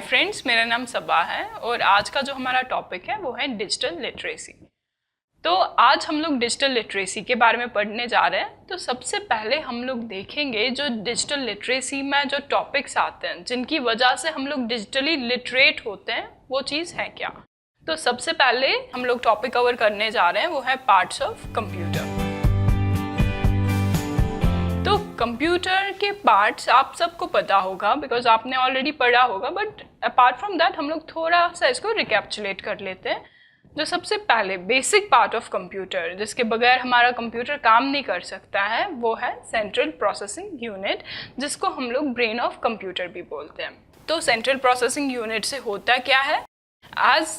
Friends, मेरा नाम सबा है और आज का जो हमारा टॉपिक है वो है डिजिटल लिटरेसी। तो आज हम लोग डिजिटल लिटरेसी के बारे में पढ़ने जा रहे हैं। तो सबसे पहले हम लोग देखेंगे जो डिजिटल लिटरेसी में जो टॉपिक्स आते हैं जिनकी वजह से हम लोग डिजिटली लिटरेट होते हैं, वो चीज़ है क्या। तो सबसे पहले हम लोग टॉपिक कवर करने जा रहे हैं वो है पार्ट्स ऑफ कंप्यूटर। तो कंप्यूटर के पार्ट्स आप सबको पता होगा बिकॉज आपने ऑलरेडी पढ़ा होगा, बट अपार्ट फ्रॉम दैट हम लोग थोड़ा सा इसको रिकैप्चुलेट कर लेते हैं। जो सबसे पहले बेसिक पार्ट ऑफ कंप्यूटर जिसके बगैर हमारा कंप्यूटर काम नहीं कर सकता है वो है सेंट्रल प्रोसेसिंग यूनिट, जिसको हम लोग ब्रेन ऑफ कंप्यूटर भी बोलते हैं। तो सेंट्रल प्रोसेसिंग यूनिट से होता क्या है, as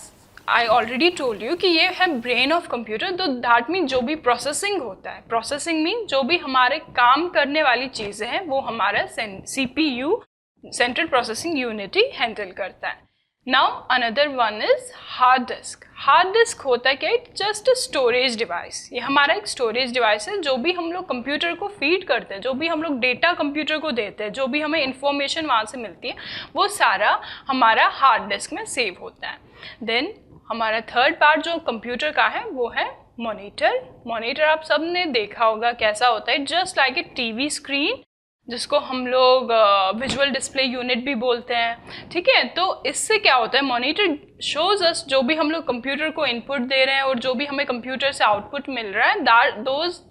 I already told you कि ये है ब्रेन ऑफ कंप्यूटर। तो दैट मीन जो भी प्रोसेसिंग होता है, प्रोसेसिंग मीन जो भी हमारे काम करने वाली चीज़ें हैं वो हमारा CPU सेंट्रल प्रोसेसिंग यूनिट ही हैंडल करता है। Now another one is hard disk. Hard disk होता है क्या, it just a storage device. ये हमारा एक स्टोरेज डिवाइस है। जो भी हम लोग कंप्यूटर को फीड करते हैं, जो भी हम लोग डेटा कंप्यूटर को देते हैं, जो भी हमें इंफॉर्मेशन वहाँ से मिलती है वो सारा हमारा हार्ड डिस्क में सेव होता है। देन हमारा थर्ड पार्ट जो कंप्यूटर का है वो है मॉनिटर। मॉनिटर आप सब ने देखा होगा कैसा होता है, just like a TV screen, जिसको हम लोग विजुअल डिस्प्ले यूनिट भी बोलते हैं। ठीक है, तो इससे क्या होता है, मॉनिटर शोज अस जो भी हम लोग कंप्यूटर को इनपुट दे रहे हैं और जो भी हमें कंप्यूटर से आउटपुट मिल रहा है, those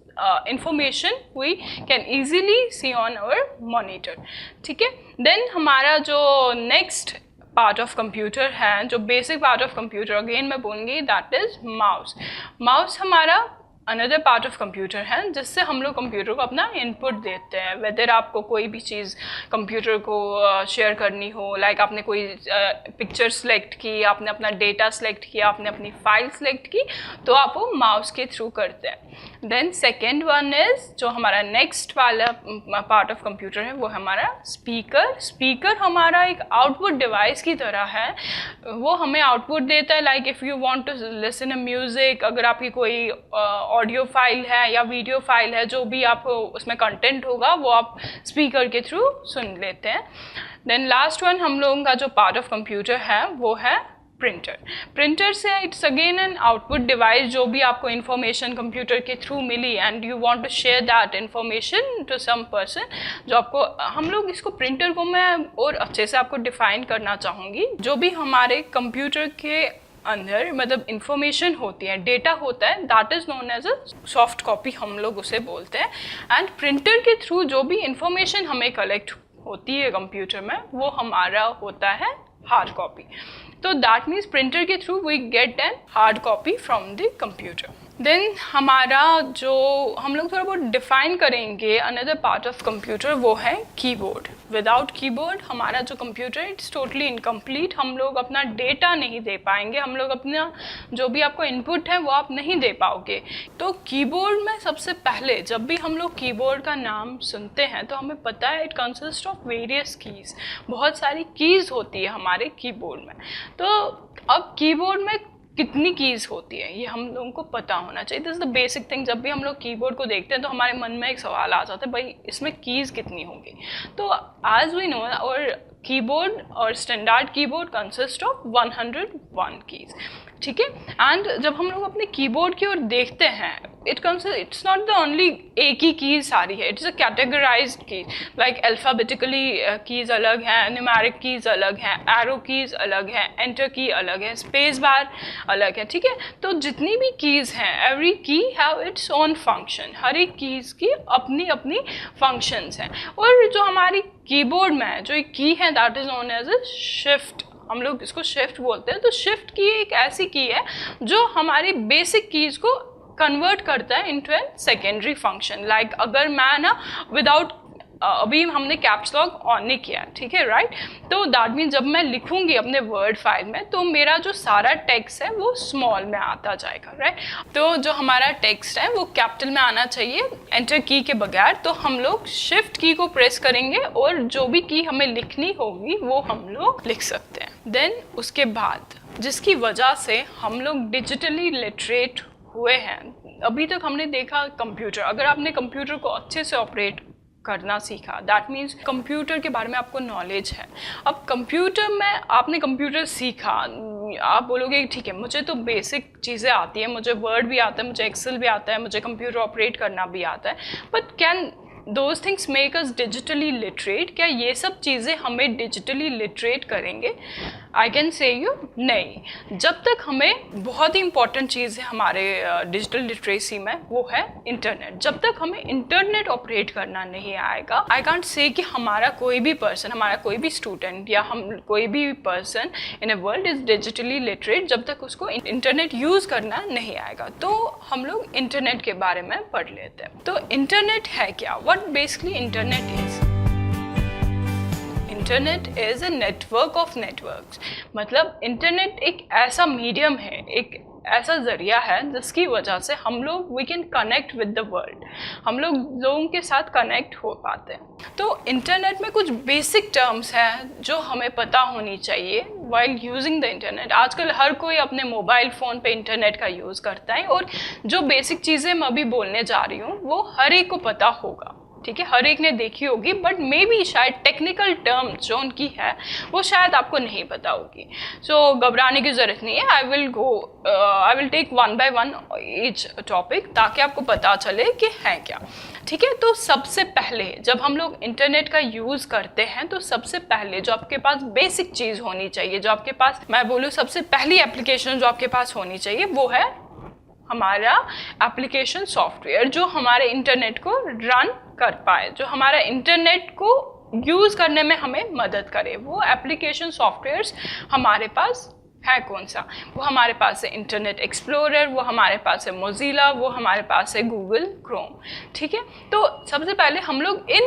information we can easily see on our monitor। ठीक है, देन हमारा जो नेक्स्ट पार्ट ऑफ कंप्यूटर है, जो basic part of computer again मैं बोलूँगी, दैट इज माउस। माउस हमारा अनदर पार्ट ऑफ कंप्यूटर है जिससे हम लोग कंप्यूटर को अपना इनपुट देते हैं। वेदर आपको कोई भी चीज़ कंप्यूटर को शेयर करनी हो, लाइक आपने कोई पिक्चर सेलेक्ट की, आपने अपना डेटा सेलेक्ट किया, आपने अपनी फाइल सेलेक्ट की, तो आप वो माउस के थ्रू करते हैं। देन सेकेंड वन इज जो हमारा नेक्स्ट वाला पार्ट ऑफ कंप्यूटर है वो है हमारा स्पीकर। स्पीकर हमारा एक आउटपुट डिवाइस की तरह है, वो हमें आउटपुट देता है। Like if you want to listen a music, अगर आपकी कोई ऑडियो फाइल है या वीडियो फाइल है, जो भी आपको उसमें कंटेंट होगा वो आप स्पीकर के थ्रू सुन लेते हैं। देन लास्ट वन हम लोगों का जो पार्ट ऑफ कंप्यूटर है वो है प्रिंटर। प्रिंटर से it's again an output device, जो भी आपको इन्फॉर्मेशन कंप्यूटर के थ्रू मिली and you want to share that information to some person, जो आपको हम लोग इसको प्रिंटर को मैं और अच्छे से आपको डिफाइन करना चाहूँगी। जो भी हमारे कंप्यूटर के अंदर मतलब इंफॉर्मेशन होती है, डेटा होता है, that is known as a soft copy, हम लोग उसे बोलते हैं। एंड प्रिंटर के थ्रू जो भी इंफॉर्मेशन हमें कलेक्ट होती है कंप्यूटर में वो हमारा होता है हार्ड कॉपी। तो दैट मीन्स प्रिंटर के through we get an hard copy from the computer. Then हमारा जो हम लोग थोड़ा बहुत डिफाइन करेंगे अनदर पार्ट ऑफ कंप्यूटर वो है कीबोर्ड। विदाउट कीबोर्ड हमारा जो कंप्यूटर इट्स टोटली इनकम्प्लीट। हम लोग अपना डेटा नहीं दे पाएंगे, हम लोग अपना जो भी आपको इनपुट है वो आप नहीं दे पाओगे। तो कीबोर्ड में सबसे पहले जब भी हम लोग कीबोर्ड का नाम सुनते हैं तो हमें पता है it consist of various keys. बहुत सारी कीज़ होती है हमारे कीबोर्ड में। तो अब कीबोर्ड में कितनी कीज़ होती है ये हम लोगों को पता होना चाहिए। This is the basic thing. जब भी हम लोग कीबोर्ड को देखते हैं तो हमारे मन में एक सवाल आ जाता है, भाई इसमें कीज़ कितनी होंगी। तो एज वी नो और कीबोर्ड और standard keyboard consist of 101 keys. ठीक है, एंड जब हम लोग अपने कीबोर्ड की ओर देखते हैं इट्स नॉट द ओनली एक ही कीज़ सारी है, it's a categorised keys. Like alphabetically keys अलग हैं, न्यूमेरिक कीज़ अलग हैं, एरो कीज़ अलग हैं, एंटर की अलग है, स्पेस बार अलग है। ठीक है, तो जितनी भी कीज़ हैं एवरी की हैव इट्स ओन फंक्शन। हर एक कीज़ की अपनी अपनी फंक्शंस हैं। और जो हमारी कीबोर्ड में जो एक की है that is known as a shift, हम लोग इसको शिफ्ट बोलते हैं। तो शिफ्ट की एक ऐसी की है जो हमारी बेसिक कीज़ को कन्वर्ट करता है into an secondary function. Like अगर मैं ना विदाउट अभी हमने कैप्स लॉक ऑन नहीं किया, ठीक है, राइट। तो दैट मीन जब मैं लिखूंगी अपने वर्ड फाइल में तो मेरा जो सारा टेक्स्ट है वो स्मॉल में आता जाएगा, राइट। तो जो हमारा टेक्स्ट है वो कैपिटल में आना चाहिए एंटर की के बगैर। तो हम लोग शिफ्ट की को प्रेस करेंगे और जो भी की हमें लिखनी होगी वो हम लोग लिख सकते हैं। देन उसके बाद जिसकी वजह से हम लोग डिजिटली लिटरेट हुए हैं। अभी तक हमने देखा कंप्यूटर, अगर आपने कंप्यूटर को अच्छे से ऑपरेट करना सीखा। दैट मीन्स कंप्यूटर के बारे में आपको नॉलेज है। अब कंप्यूटर में आपने कंप्यूटर सीखा, आप बोलोगे ठीक है मुझे तो बेसिक चीज़ें आती हैं, मुझे वर्ड भी आता है, मुझे एक्सेल भी आता है, मुझे कंप्यूटर ऑपरेट करना भी आता है, but can those things make us digitally literate? क्या ये सब चीज़ें हमें डिजिटली लिटरेट करेंगे? आई कैन से यू नहीं। जब तक हमें बहुत ही इंपॉर्टेंट चीज़ है हमारे डिजिटल लिटरेसी में, वो है इंटरनेट। जब तक हमें इंटरनेट ऑपरेट करना नहीं आएगा, आई कांट से कि हमारा कोई भी पर्सन, हमारा कोई भी स्टूडेंट या हम कोई भी person in a world is digitally literate जब तक उसको इंटरनेट यूज़ करना नहीं आएगा। तो हम लोग इंटरनेट के बारे में पढ़ लेते हैं। तो इंटरनेट है क्या? What basically internet is? Internet is a network of networks. मतलब इंटरनेट एक ऐसा मीडियम है, एक ऐसा ज़रिया है जिसकी वजह से हम लोग we can connect with the world, हम लोग लोगों के साथ कनेक्ट हो पाते हैं। तो इंटरनेट में कुछ बेसिक टर्म्स हैं जो हमें पता होनी चाहिए वाइल यूजिंग द इंटरनेट। आजकल हर कोई अपने मोबाइल फ़ोन पे इंटरनेट का यूज़ करता है, और जो बेसिक चीज़ें मैं अभी बोलने जा रही हूँ वो हर एक को पता होगा, ठीक है, हर एक ने देखी होगी, बट मे बी शायद टेक्निकल टर्म जो उनकी है वो शायद आपको नहीं पता होगी। सो घबराने की ज़रूरत नहीं है। I will take one by one each topic ताकि आपको पता चले कि है क्या, ठीक है। तो सबसे पहले जब हम लोग इंटरनेट का यूज़ करते हैं तो सबसे पहले जो आपके पास बेसिक चीज़ होनी चाहिए, जो आपके पास, मैं बोलूँ सबसे पहली एप्लीकेशन जो आपके पास होनी चाहिए, वो है हमारा एप्लीकेशन सॉफ्टवेयर जो हमारे इंटरनेट को रन कर पाए, जो हमारा इंटरनेट को यूज़ करने में हमें मदद करे। वो एप्लीकेशन सॉफ्टवेयर्स हमारे पास है कौन सा? वो हमारे पास है इंटरनेट एक्सप्लोरर, वो हमारे पास है मोज़िला, वो हमारे पास है गूगल क्रोम, ठीक है। तो सबसे पहले हम लोग इन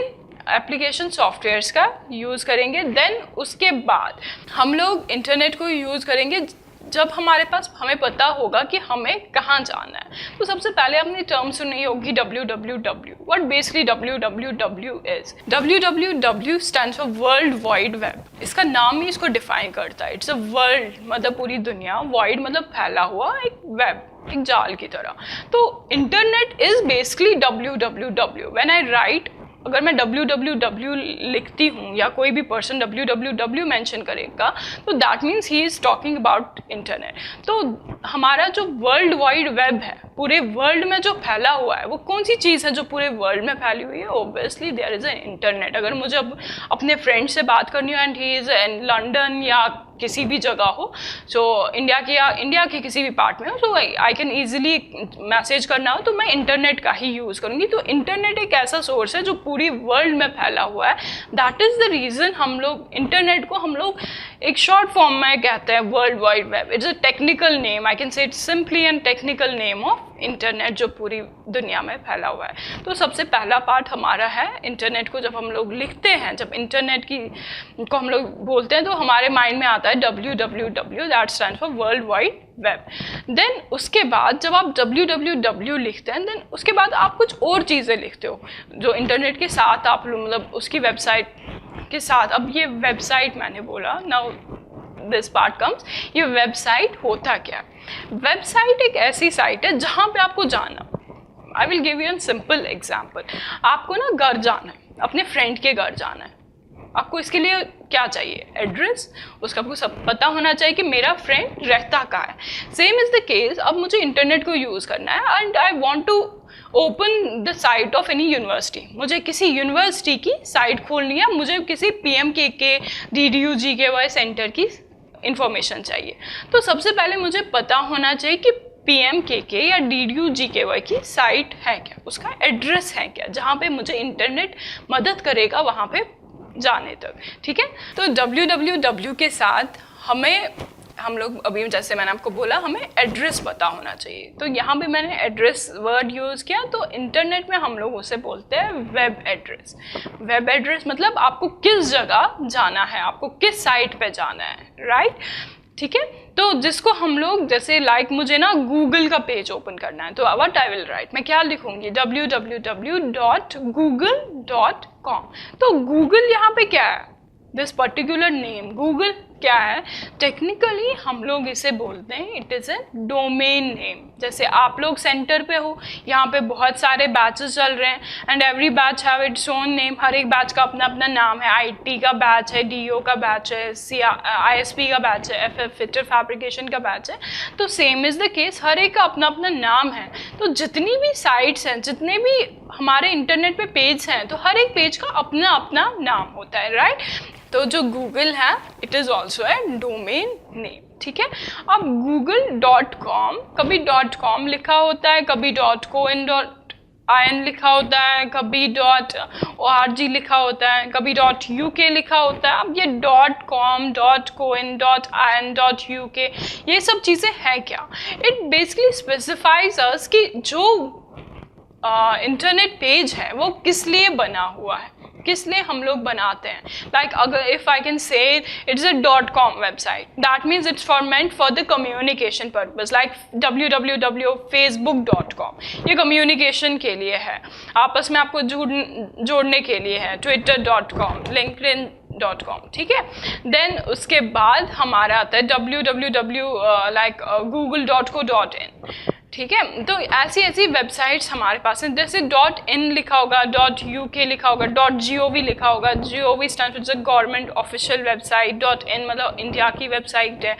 एप्लीकेशन सॉफ्टवेयर्स का यूज़ करेंगे। देन उसके बाद हम लोग इंटरनेट को यूज़ करेंगे जब हमारे पास हमें पता होगा कि हमें कहाँ जाना है। तो सबसे पहले आपने टर्म सुनी होगी www। What basically www is? www stands for world wide web. इसका नाम ही इसको डिफाइन करता है। इट्स अ वर्ल्ड मतलब पूरी दुनिया, वाइड मतलब फैला हुआ, एक वेब, एक जाल की तरह। तो internet is basically www। When I right, अगर मैं www लिखती हूँ या कोई भी पर्सन www मेंशन करेगा तो that means he is talking about internet. तो हमारा जो वर्ल्ड वाइड वेब है, पूरे वर्ल्ड में जो फैला हुआ है, वो कौन सी चीज़ है जो पूरे वर्ल्ड में फैली हुई है? Obviously there is an internet. अगर मुझे अब अपने फ्रेंड से बात करनी हो and he is in London या किसी भी जगह हो, सो इंडिया के किसी भी पार्ट में हो, सो आई कैन ईजिली मैसेज करना हो तो मैं इंटरनेट का ही यूज़ करूँगी। तो इंटरनेट एक ऐसा सोर्स है जो पूरी वर्ल्ड में फैला हुआ है। दैट इज़ द रीज़न हम लोग इंटरनेट को हम लोग एक शॉर्ट फॉर्म में कहते हैं world wide web. It's a technical name, I can say it's simply an technical name of internet जो पूरी दुनिया में फैला हुआ है। तो सबसे पहला पार्ट हमारा है इंटरनेट को जब हम लोग लिखते हैं, जब इंटरनेट को हम लोग बोलते हैं तो हमारे माइंड में आता है www, that stands for world wide web. Then उसके बाद जब आप www लिखते हैं, देन उसके बाद आप कुछ और चीज़ें लिखते हो जो इंटरनेट के साथ आप मतलब उसकी वेबसाइट के साथ। अब ये वेबसाइट मैंने बोला, नाउ दिस पार्ट कम्स, ये वेबसाइट होता क्या है? वेबसाइट एक ऐसी साइट है जहाँ पे आपको जाना, I will give you an simple example. आपको ना घर जाना है, अपने फ्रेंड के घर जाना है, आपको इसके लिए क्या चाहिए? एड्रेस। उसका आपको सब पता होना चाहिए कि मेरा फ्रेंड रहता कहाँ है। सेम इज़ द केस, अब मुझे इंटरनेट को यूज़ करना है and I want to open the site of any university. मुझे किसी यूनिवर्सिटी की साइट खोलनी है, मुझे किसी PMKK DDU-GKY सेंटर की इंफॉर्मेशन चाहिए। तो सबसे पहले मुझे पता होना चाहिए कि PMKK या DDU-GKY की साइट है क्या, उसका एड्रेस है क्या, जहाँ पे मुझे इंटरनेट मदद करेगा वहाँ पे जाने तक, ठीक है। तो www के साथ हम लोग अभी जैसे मैंने आपको बोला हमें एड्रेस पता होना चाहिए। तो यहाँ पे मैंने एड्रेस वर्ड यूज़ किया। तो इंटरनेट में हम लोग उसे बोलते हैं वेब एड्रेस। वेब एड्रेस मतलब आपको किस जगह जाना है, आपको किस साइट पे जाना है, राइट, ठीक है। तो जिसको हम लोग जैसे मुझे ना गूगल का पेज ओपन करना है, तो व्हाट आई विल राइट, मैं क्या लिखूंगी? www.google.com। तो गूगल यहाँ पे क्या है? दिस पर्टिकुलर नेम गूगल क्या है, टेक्निकली हम लोग इसे बोलते हैं it is a domain name. जैसे आप लोग सेंटर पे हो, यहाँ पे बहुत सारे बैचेस चल रहे हैं and every batch have its own name, हर एक बैच का अपना अपना नाम है। आईटी का बैच है, डीओ का बैच है, आईएसपी का बैच है, फिटर फैब्रिकेशन का बैच है। तो सेम इज़ द केस, हर एक का अपना अपना नाम है। तो जितनी भी साइट्स हैं, जितने भी हमारे इंटरनेट पे पेज हैं, तो हर एक पेज का अपना अपना नाम होता है, राइट। तो जो गूगल है it is also a domain name, ठीक है। अब google.com, कभी .com लिखा होता है, कभी .co.in लिखा होता है, कभी .org लिखा होता है, कभी .uk लिखा होता है। अब ये .com, .coin, .in, .uk ये सब चीज़ें हैं क्या? इट बेसिकली स्पेसिफाइज अस कि जो इंटरनेट पेज है वो किस लिए बना हुआ है, किस लिए हम लोग बनाते हैं। लाइक अगर if I can say it's a .com website, that means it's for meant for the communication purpose. Like www.facebook.com ये कम्युनिकेशन के लिए है, आपस में आपको जोड़ने के लिए है। twitter.com, linkedin.com, ठीक है। देन उसके बाद हमारा आता है www.google.co.in, ठीक है। तो ऐसी ऐसी वेबसाइट्स हमारे पास हैं। जैसे .in लिखा होगा, .uk लिखा होगा, .gov लिखा होगा। gov stands for government official website, .in मतलब इंडिया की वेबसाइट है,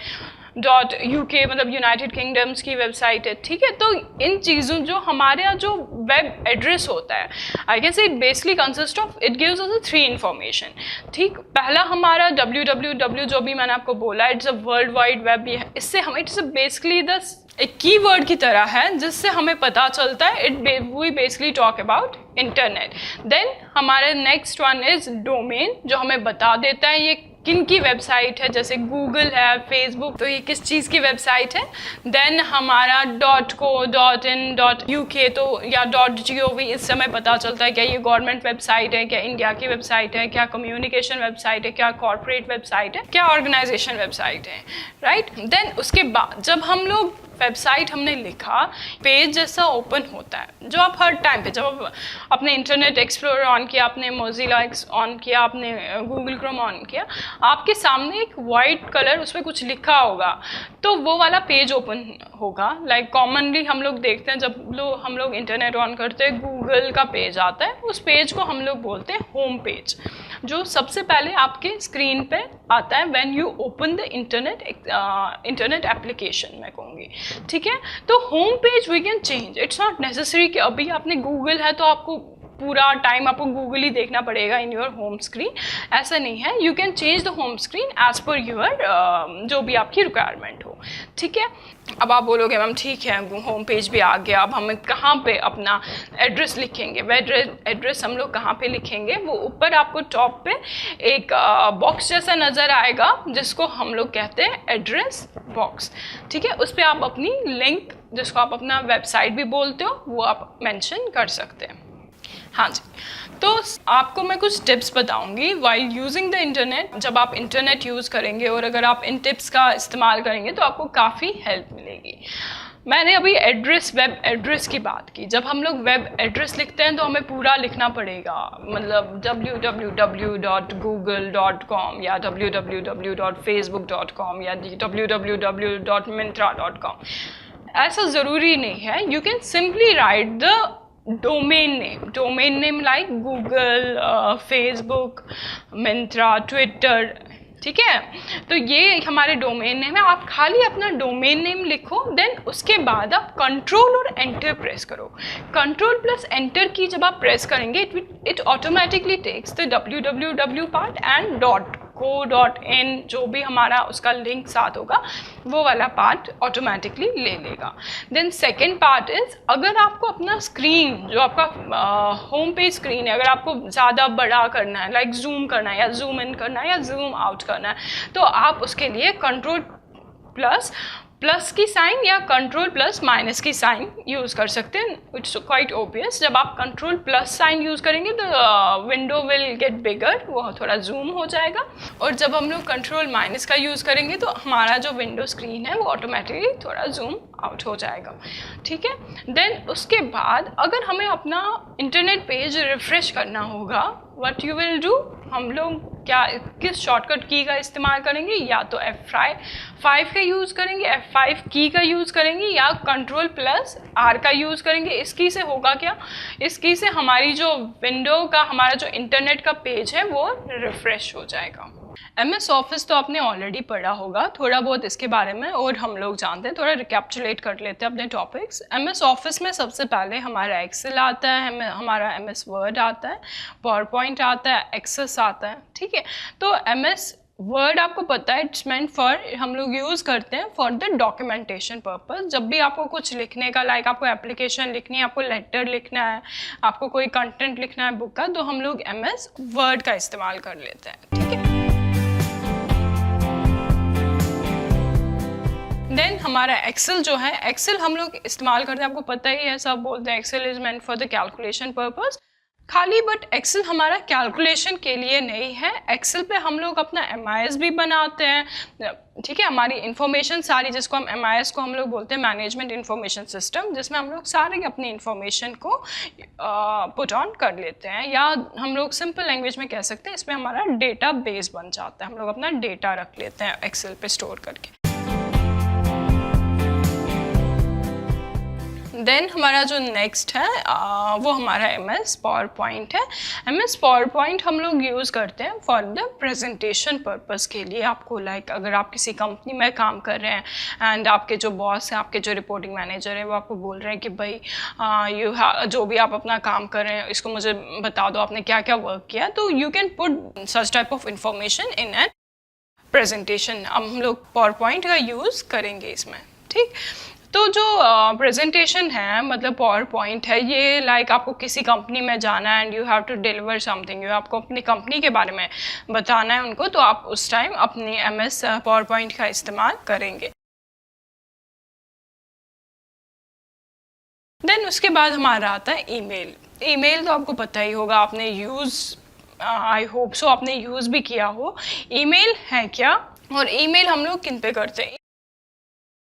.uk मतलब यूनाइटेड किंगडम्स की वेबसाइट है, ठीक है। तो इन चीज़ों जो हमारे यहाँ जो वेब एड्रेस होता है, I guess it basically consist of, it gives us 3 information, ठीक। पहला हमारा www जो भी मैंने आपको बोला, it's a world wide web. इससे हम इट्स बेसिकली द एक कीवर्ड की तरह है जिससे हमें पता चलता है we basically talk about internet. Then हमारे नेक्स्ट वन इज डोमेन, जो हमें बता देता है ये किन की वेबसाइट है, जैसे गूगल है, फेसबुक, तो ये किस चीज़ की वेबसाइट है। देन हमारा .co.in, .uk तो या .gov, इस समय पता चलता है क्या ये गवर्नमेंट वेबसाइट है, क्या इंडिया की वेबसाइट है, क्या कम्युनिकेशन वेबसाइट है, क्या कॉर्पोरेट वेबसाइट है, क्या ऑर्गेनाइजेशन वेबसाइट है, राइट। देन उसके बाद जब हम लोग वेबसाइट हमने लिखा, पेज जैसा ओपन होता है, जो आप हर टाइम पे जब आप अपने इंटरनेट एक्सप्लोरर ऑन किया, आपने मोजिला ऑन किया, आपने गूगल क्रोम ऑन किया, आपके सामने एक वाइट कलर उस पर कुछ लिखा होगा, तो वो वाला पेज ओपन होगा। लाइक कॉमनली हम लोग देखते हैं जब हम लोग इंटरनेट ऑन करते हैं, गूगल का पेज आता है, उस पेज को हम लोग बोलते हैं होम पेज, जो सबसे पहले आपके स्क्रीन पे आता है when you open the internet application, मैं कहूँगी, ठीक है। तो home page we can change, it's not necessary कि अभी आपने गूगल है तो आपको पूरा टाइम आपको गूगल ही देखना पड़ेगा इन योर होम स्क्रीन, ऐसा नहीं है। You can change the home screen as per your जो भी आपकी रिक्वायरमेंट हो, ठीक है। अब आप बोलोगे मैम ठीक है होम पेज भी आ गया, अब हम कहाँ पे अपना एड्रेस लिखेंगे, वेब एड्रेस हम लोग कहाँ पे लिखेंगे। वो ऊपर आपको टॉप पे एक बॉक्स जैसा नज़र आएगा जिसको हम लोग कहते हैं एड्रेस बॉक्स, ठीक है। उस पर आप अपनी लिंक, जिसको आप अपना वेबसाइट भी बोलते हो, वो आप मेंशन कर सकते हैं। हाँ जी, तो आपको मैं कुछ टिप्स बताऊंगी वाइल यूजिंग द इंटरनेट। जब आप इंटरनेट यूज़ करेंगे और अगर आप इन टिप्स का इस्तेमाल करेंगे तो आपको काफ़ी हेल्प मिलेगी। मैंने अभी वेब एड्रेस की बात की। जब हम लोग वेब एड्रेस लिखते हैं तो हमें पूरा लिखना पड़ेगा, मतलब www.google.com या www.facebook.com या www.myntra.com, ऐसा ज़रूरी नहीं है। You can simply write the domain name like Google, Facebook, Myntra, Twitter, ठीक है। तो ये हमारे डोमेन नेम है। आप खाली अपना डोमेन नेम लिखो, देन उसके बाद आप कंट्रोल और एंटर प्रेस करो। कंट्रोल प्लस एंटर की जब आप प्रेस करेंगे it automatically takes the www part and .co.in, जो भी हमारा उसका लिंक साथ होगा वो वाला पार्ट ऑटोमेटिकली ले लेगा। देन सेकेंड पार्ट इज, अगर आपको अपना स्क्रीन जो आपका होम पेज स्क्रीन है, अगर आपको ज़्यादा बड़ा करना है, लाइक जूम करना है या जूम इन करना है या जूम आउट करना है, तो आप उसके लिए कंट्रोल प्लस की साइन या कंट्रोल प्लस माइनस की साइन यूज़ कर सकते हैं। It's quite obvious. जब आप कंट्रोल प्लस साइन यूज़ करेंगे तो विंडो विल गेट बिगर, वो थोड़ा जूम हो जाएगा। और जब हम लोग कंट्रोल माइनस का यूज़ करेंगे तो हमारा जो विंडो स्क्रीन है वो ऑटोमेटिकली थोड़ा जूम आउट हो जाएगा, ठीक है। देन उसके बाद अगर हमें अपना इंटरनेट पेज रिफ्रेश करना होगा, व्हाट यू विल डू, हम लोग क्या किस शॉर्टकट की का इस्तेमाल करेंगे, या तो F5 का यूज़ करेंगे, F5 की का यूज़ करेंगे, या Ctrl+R का यूज़ करेंगे। इस की से होगा क्या, इस की से हमारी जो विंडो का हमारा जो इंटरनेट का पेज है वो रिफ्रेश हो जाएगा। MS ऑफिस तो आपने ऑलरेडी पढ़ा होगा थोड़ा बहुत इसके बारे में, और हम लोग जानते हैं, थोड़ा रिकैप्चुलेट कर लेते हैं अपने टॉपिक्स। MS ऑफिस में सबसे पहले हमारा एक्सेल आता है, हमारा MS वर्ड आता है, पावरपॉइंट आता है, एक्सेस आता है, ठीक है। तो MS वर्ड आपको पता है इट्स मेंट फॉर, हम लोग यूज़ करते हैं फॉर द डॉक्यूमेंटेशन पर्पस। जब भी आपको कुछ लिखने का, लाइक आपको एप्लीकेशन लिखनी है, आपको लेटर लिखना है, आपको कोई कंटेंट लिखना है बुक का, तो हम लोग MS वर्ड का इस्तेमाल कर लेते हैं, ठीक है। देन हमारा एक्सेल जो है, एक्सेल हम लोग इस्तेमाल करते हैं, आपको पता ही है, सब बोलते हैं Excel is meant for the calculation purpose खाली, बट एक्सेल हमारा कैलकुलेशन के लिए नहीं है। एक्सेल पे हम लोग अपना MIS भी बनाते हैं, ठीक है। हमारी इंफॉर्मेशन सारी, जिसको हम MIS को हम लोग बोलते हैं मैनेजमेंट इंफॉर्मेशन सिस्टम, जिसमें हम लोग सारे अपनी इंफॉर्मेशन को पुट ऑन कर लेते हैं, या हम लोग सिंपल लैंग्वेज में कह सकते हैं इसमें हमारा डेटा बेस बन जाता है, हम लोग अपना डेटा रख लेते हैं एक्सेल पे स्टोर करके। देन हमारा जो नेक्स्ट है वो हमारा MS पावरपॉइंट है। MS पावरपॉइंट हम लोग यूज़ करते हैं फॉर द प्रेजेंटेशन पर्पस के लिए। आपको लाइक अगर आप किसी कंपनी में काम कर रहे हैं एंड आपके जो बॉस हैं, आपके जो रिपोर्टिंग मैनेजर है, वो आपको बोल रहे हैं कि भाई जो भी आप अपना काम कर रहे हैं इसको मुझे बता दो आपने क्या क्या वर्क किया, तो you can put such type of information in an presentation. अब हम लोग पावरपॉइंट का यूज़ करेंगे इसमें, ठीक। तो जो प्रेजेंटेशन है, मतलब पावर पॉइंट है, ये लाइक आपको किसी कंपनी में जाना है and you have to deliver something, you आपको अपनी कंपनी के बारे में बताना है उनको, तो आप उस टाइम अपनी MS पावर पॉइंट का इस्तेमाल करेंगे। देन उसके बाद हमारा आता है ईमेल। ईमेल तो आपको पता ही होगा, आपने आई होप सो आपने यूज़ भी किया हो। ईमेल है क्या, और ईमेल हम लोग किन पे करते हैं।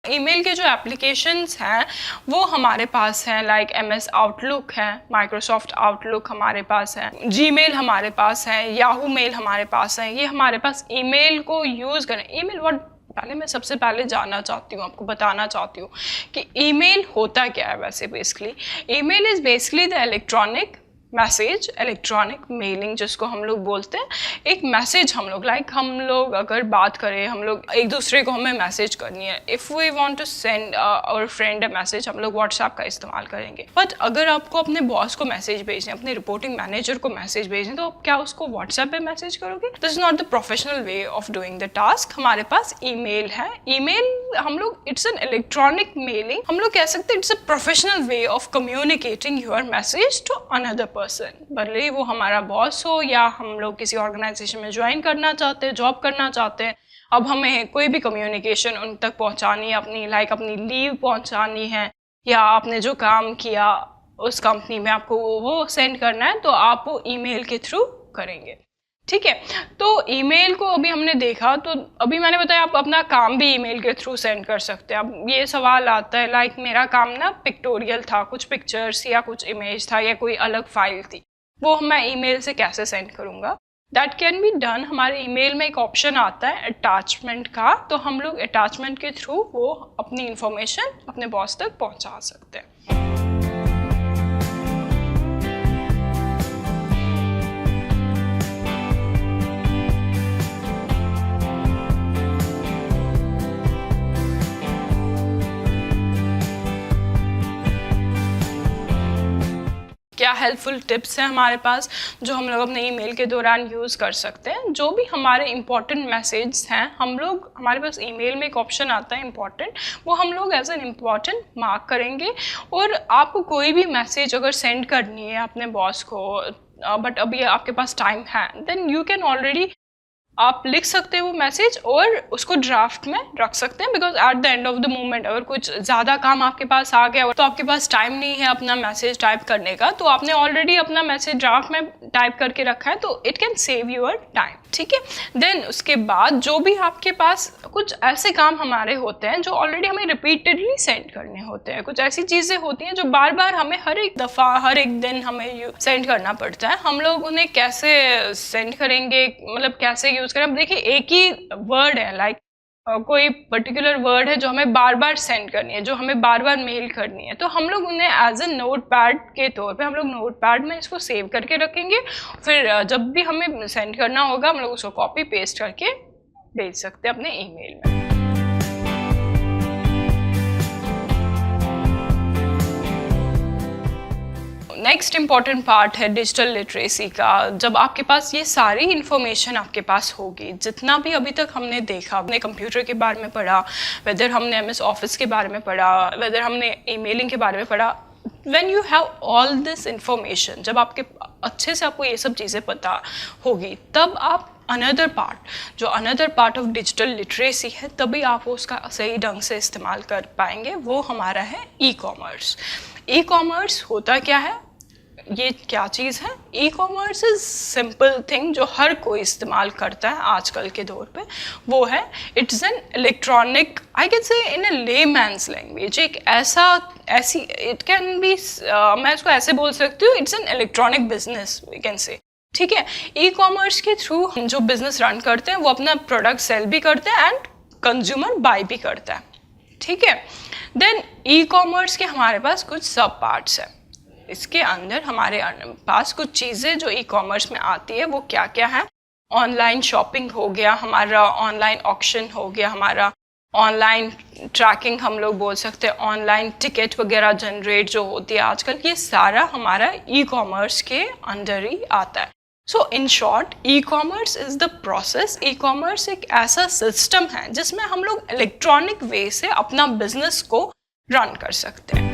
ईमेल के जो एप्लीकेशंस हैं वो हमारे पास हैं, लाइक MS आउटलुक है, माइक्रोसॉफ्ट आउटलुक हमारे पास है, जीमेल हमारे पास है, याहू मेल हमारे पास है। ये हमारे पास ईमेल को यूज़ करें। ईमेल वर्ड पहले मैं सबसे पहले जानना चाहती हूँ, आपको बताना चाहती हूँ कि ईमेल होता क्या है। वैसे basically email is basically the electronic message, electronic mailing जिसको हम लोग बोलते हैं। एक मैसेज हम लोग लाइक हम लोग अगर बात करें, हम लोग एक दूसरे को हमें मैसेज करनी है, if we want to send our friend a message, हम लोग व्हाट्सएप का इस्तेमाल करेंगे। बट अगर आपको अपने बॉस को मैसेज भेजने, अपने रिपोर्टिंग मैनेजर को मैसेज भेजने, तो आप क्या उसको व्हाट्सएप पे मैसेज करोगे? This is not the professional way of doing the task. हमारे पास ईमेल है। ईमेल हम लोग इट्स एन इलेक्ट्रॉनिक मेलिंग, हम लोग कह सकते हैं it's a professional way of communicating your message to another person, भले वो हमारा बॉस हो या हम लोग किसी ऑर्गेनाइजेशन में ज्वाइन करना चाहते हैं, जॉब करना चाहते हैं। अब हमें कोई भी कम्युनिकेशन उन तक पहुंचानी है, अपनी लाइक अपनी लीव पहुंचानी है, या आपने जो काम किया उस कंपनी में आपको वो सेंड करना है, तो आप वो ईमेल के थ्रू करेंगे, ठीक है। तो ईमेल को अभी हमने देखा, तो अभी मैंने बताया आप अपना काम भी ईमेल के थ्रू सेंड कर सकते हैं। अब ये सवाल आता है लाइक मेरा काम ना पिक्टोरियल था, कुछ पिक्चर्स या कुछ इमेज था या कोई अलग फाइल थी, वो मैं ईमेल से कैसे सेंड करूँगा? That can be done. हमारे ईमेल में एक ऑप्शन आता है अटैचमेंट का, तो हम लोग अटैचमेंट के थ्रू वो अपनी इंफॉर्मेशन अपने बॉस तक पहुँचा सकते हैं। क्या हेल्पफुल टिप्स हैं हमारे पास जो हम लोग अपने ईमेल के दौरान यूज़ कर सकते हैं? जो भी हमारे इंपॉर्टेंट मैसेज हैं, हम लोग हमारे पास ईमेल में एक ऑप्शन आता है इंपॉर्टेंट, वो हम लोग एज एन इम्पॉर्टेंट मार्क करेंगे। और आपको कोई भी मैसेज अगर सेंड करनी है अपने बॉस को, बट अभी आपके पास टाइम है, देन यू कैन ऑलरेडी आप लिख सकते हैं वो मैसेज और उसको ड्राफ्ट में रख सकते हैं, because at the end of the moment अगर कुछ ज़्यादा काम आपके पास आ गया तो आपके पास टाइम नहीं है अपना मैसेज टाइप करने का, तो आपने ऑलरेडी अपना मैसेज ड्राफ्ट में टाइप करके रखा है, तो it can save your time, ठीक है। देन उसके बाद जो भी आपके पास कुछ ऐसे काम हमारे होते हैं जो ऑलरेडी हमें रिपीटेडली सेंड करने होते हैं, कुछ ऐसी चीज़ें होती हैं जो बार बार हमें हर एक दफ़ा हर एक दिन हमें सेंड करना पड़ता है। हम लोग उन्हें कैसे सेंड करेंगे, मतलब कैसे यूज़ करें। अब देखिए एक ही वर्ड है, लाइक कोई पर्टिकुलर वर्ड है जो हमें बार बार सेंड करनी है, जो हमें बार बार मेल करनी है, तो हम लोग उन्हें एज ए नोट पैड के तौर पे हम लोग नोट पैड में इसको सेव करके रखेंगे। फिर जब भी हमें सेंड करना होगा हम लोग उसको कॉपी पेस्ट करके भेज सकते हैं अपने ईमेल में। नेक्स्ट इम्पॉर्टेंट पार्ट है डिजिटल लिटरेसी का। जब आपके पास ये सारी इन्फॉर्मेशन आपके पास होगी, जितना भी अभी तक हमने देखा, हमने कंप्यूटर के बारे में पढ़ा, वेदर हमने MS ऑफिस के बारे में पढ़ा, वेदर हमने ईमेलिंग के बारे में पढ़ा, when you have all this information, जब आपके अच्छे से आपको ये सब चीज़ें पता होगी, तब आप another part of digital literacy है, तभी आप उसका सही ढंग से इस्तेमाल कर पाएंगे। वो हमारा है ई कॉमर्स। ई कॉमर्स होता क्या है, ये क्या चीज़ है? E commerce is simple thing जो हर कोई इस्तेमाल करता है आजकल के दौर पे। वो है it's an electronic, I can से इन अ लेमैन्स लैंग्वेज, एक ऐसी इट कैन बी, मैं इसको ऐसे बोल सकती हूँ, it's an electronic business we can say, ठीक है। ई कॉमर्स के थ्रू हम जो बिजनेस रन करते हैं वो अपना प्रोडक्ट सेल भी करते हैं एंड कंज्यूमर बाय भी करता है, ठीक है। देन ई कॉमर्स के हमारे पास कुछ सब पार्ट्स हैं। इसके अंदर हमारे पास कुछ चीज़ें जो ई कॉमर्स में आती है वो क्या क्या है? ऑनलाइन शॉपिंग हो गया, हमारा ऑनलाइन ऑक्शन हो गया, हमारा ऑनलाइन ट्रैकिंग हम लोग बोल सकते हैं, ऑनलाइन टिकट वगैरह जनरेट जो होती है आजकल, ये सारा हमारा ई कॉमर्स के अंदर ही आता है। So in short, e commerce is the process. E commerce एक ऐसा सिस्टम है जिसमें हम लोग इलेक्ट्रॉनिक वे से अपना बिजनेस को रन कर सकते हैं।